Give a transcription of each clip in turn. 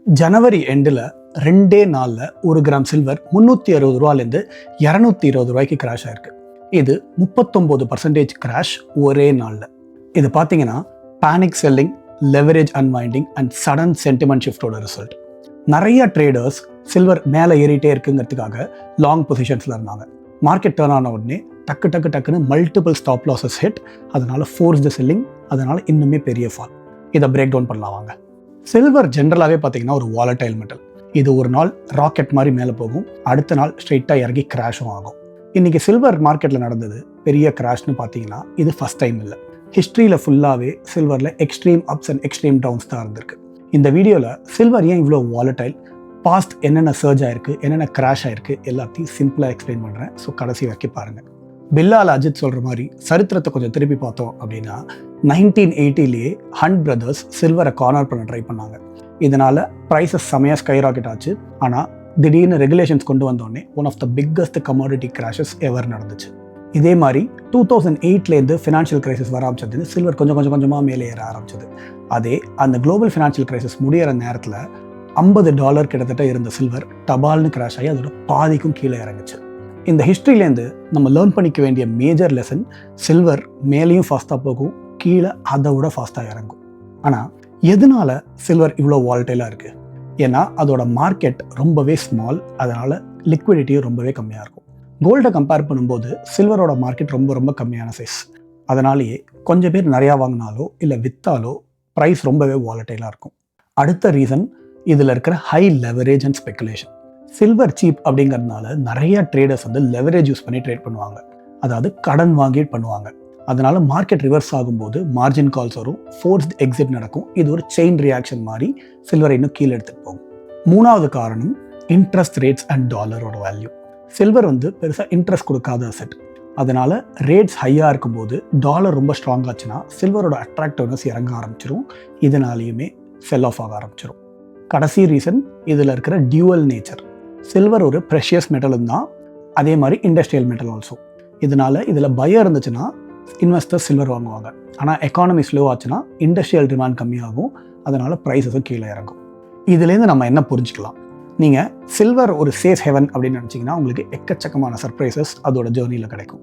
ஜனவரி எண்டில் 2 நாளில் 1 gram silver 360 ரூபாயிலேருந்து 220 ரூபாய்க்கு கிராஷ் ஆயிருக்கு. இது 39% கிராஷ் ஒரே நாளில். இது பார்த்தீங்கன்னா panic selling, leverage unwinding and sudden sentiment ஷிஃப்டோட ரிசல்ட். நிறைய ட்ரேடர்ஸ் சில்வர் மேலே ஏறிட்டே இருக்குங்கிறதுக்காக லாங் பொசிஷன்ஸில் இருந்தாங்க. மார்க்கெட் டர்ன் ஆன உடனே டக்குன்னு மல்டிபிள் ஸ்டாப் லாஸஸ் ஹிட். அதனால ஃபோர்ஸ்டு செல்லிங், அதனால இன்னுமே பெரிய ஃபால். இதை பிரேக் டவுன் பண்ணலாம் வாங்க. சில்வர் ஜென்ரலாகவே பார்த்தீங்கன்னா ஒரு வாலடைல் மெட்டல். இது ஒரு நாள் ராக்கெட் மாதிரி மேலே போகும், அடுத்த நாள் ஸ்ட்ரெயிட்டாக இறங்கி கிராஷும் ஆகும். இன்றைக்கி சில்வர் மார்க்கெட்டில் நடந்தது பெரிய கிராஷ்னு பார்த்தீங்கன்னா இது ஃபஸ்ட் டைம் இல்லை. ஹிஸ்ட்ரியில் ஃபுல்லாகவே சில்வரில் extreme ups and extreme downs தான் இருந்திருக்கு. இந்த வீடியோவில் சில்வர் ஏன் இவ்வளோ வாலடைல், பாஸ்ட் என்னென்ன சர்ஜ் ஆயிருக்கு, என்னென்ன கிராஷ் ஆயிருக்கு எல்லாத்தையும் சிம்பிளாக எக்ஸ்பிளைன் பண்ணுறேன். ஸோ கடைசி வரைக்கும் பாருங்கள். பில்லால் அஜித் சொல்கிற மாதிரி சரித்திரத்தை கொஞ்சம் திருப்பி பார்த்தோம் அப்படின்னா 1980லேயே ஹண்ட் பிரதர்ஸ் சில்வரை கார்னர் பண்ண ட்ரை பண்ணாங்க. இதனால் ப்ரைஸஸ் செமையாக ஸ்கை ராக்கெட் ஆச்சு. ஆனால் திடீர்னு ரெகுலேஷன்ஸ் கொண்டு வந்தோடனே one of the biggest commodity crashes ever நடந்துச்சு. இதே மாதிரி 2008லேருந்து ஃபினான்ஷியல் கிரைசிஸ் வர ஆரம்பிச்சது. சில்வர் கொஞ்சம் கொஞ்சமாக மேலே ஏற ஆரம்பிச்சது. அதே அந்த குளோபல் ஃபினான்ஷியல் கிரைசிஸ் முடிகிற நேரத்தில் $50 கிட்டத்தட்ட இருந்த சில்வர் டபால்னு கிராஷ் ஆகி அதோட பாதிக்கும் கீழே இறங்குச்சு. இந்த ஹிஸ்ட்ரியிலேருந்து நம்ம லேர்ன் பண்ணிக்க வேண்டிய மேஜர் லெசன், சில்வர் மேலேயும் ஃபாஸ்ட்டாக போகும், கீழே அதை விட ஃபாஸ்ட்டாக இறங்கும். ஆனால் எதனால சில்வர் இவ்வளோ வாலடைலாக இருக்குது? ஏன்னா அதோட மார்க்கெட் ரொம்பவே ஸ்மால், அதனால் லிக்விடிட்டியும் ரொம்பவே கம்மியாக இருக்கும். கோல்டை கம்பேர் பண்ணும்போது சில்வரோட மார்க்கெட் ரொம்ப கம்மியான சைஸ். அதனாலேயே கொஞ்சம் பேர் நிறையா வாங்கினாலோ இல்லை விற்றாலோ ப்ரைஸ் ரொம்பவே வாலடைலாக இருக்கும். அடுத்த ரீசன் இதில் இருக்கிற high leverage and speculation. Silver cheap அப்படிங்கிறதுனால நிறைய ட்ரேடர்ஸ் லெவரேஜ் யூஸ் பண்ணி ட்ரேட் பண்ணுவாங்க, அதாவது கடன் வாங்கி பண்ணுவாங்க. அதனால மார்க்கெட் ரிவர்ஸ் ஆகும்போது மார்ஜின் கால்ஸ் வரும், ஃபோர்ஸ்ட் எக்ஸிட் நடக்கும். இது ஒரு செயின் ரியாக்ஷன் மாதிரி சில்வரை இன்னும் கீழே எடுத்துகிட்டு போகும். மூணாவது காரணம் இன்ட்ரெஸ்ட் ரேட்ஸ் அண்ட் டாலரோட வேல்யூ. சில்வர் பெருசாக இன்ட்ரெஸ்ட் கொடுக்காத அசெட். அதனால ரேட்ஸ் ஹையாக இருக்கும்போது டாலர் ரொம்ப ஸ்ட்ராங் ஆச்சுன்னா சில்வரோட அட்ராக்டிவ்னஸ் இறங்க ஆரம்பிச்சிடும். இதனாலேயுமே செல் ஆஃப் ஆக ஆரம்பிச்சிடும். கடைசி ரீசன் இதில் இருக்கிற டியூவல் நேச்சர். சில்வர் ஒரு ப்ரெஷியஸ் மெட்டலும் தான், அதே மாதிரி இண்டஸ்ட்ரியல் மெட்டல் ஆல்சோ. இதனால இதில் பயம் இருந்துச்சுன்னா இன்வெஸ்டர்ஸ் சில்வர் வாங்குவாங்க. ஆனால் எக்கானமி ஸ்லோ ஆச்சுன்னா இண்டஸ்ட்ரியல் டிமாண்ட் கம்மியாகும், அதனால் ப்ரைஸஸும் கீழே இறங்கும். இதுலேருந்து நம்ம என்ன புரிஞ்சுக்கலாம்? நீங்கள் சில்வர் ஒரு சேஃப் ஹெவன் அப்படின்னு நினச்சிங்கன்னா உங்களுக்கு எக்கச்சக்கமான சர்ப்ரைசஸ் அதோட ஜேர்னியில் கிடைக்கும்.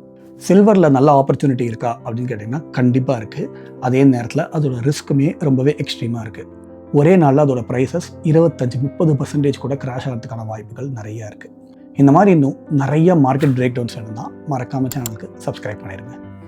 சில்வரில் நல்ல ஆப்பர்ச்சுனிட்டி இருக்கா அப்படின்னு கேட்டிங்கன்னா கண்டிப்பாக இருக்குது. அதே நேரத்தில் அதோட ரிஸ்க்குமே ரொம்பவே எக்ஸ்ட்ரீமாக இருக்குது. ஒரே நாளில் அதோட ப்ரைஸஸ் 25-30% கூட கிராஷ் ஆகிறதுக்கான வாய்ப்புகள் நிறையா இருக்குது. இந்த மாதிரி இன்னும் நிறைய மார்க்கெட் பிரேக் டவுன்ஸ் வேணும்னா மறக்காம சேனலுக்கு சப்ஸ்கிரைப் பண்ணிடுங்க.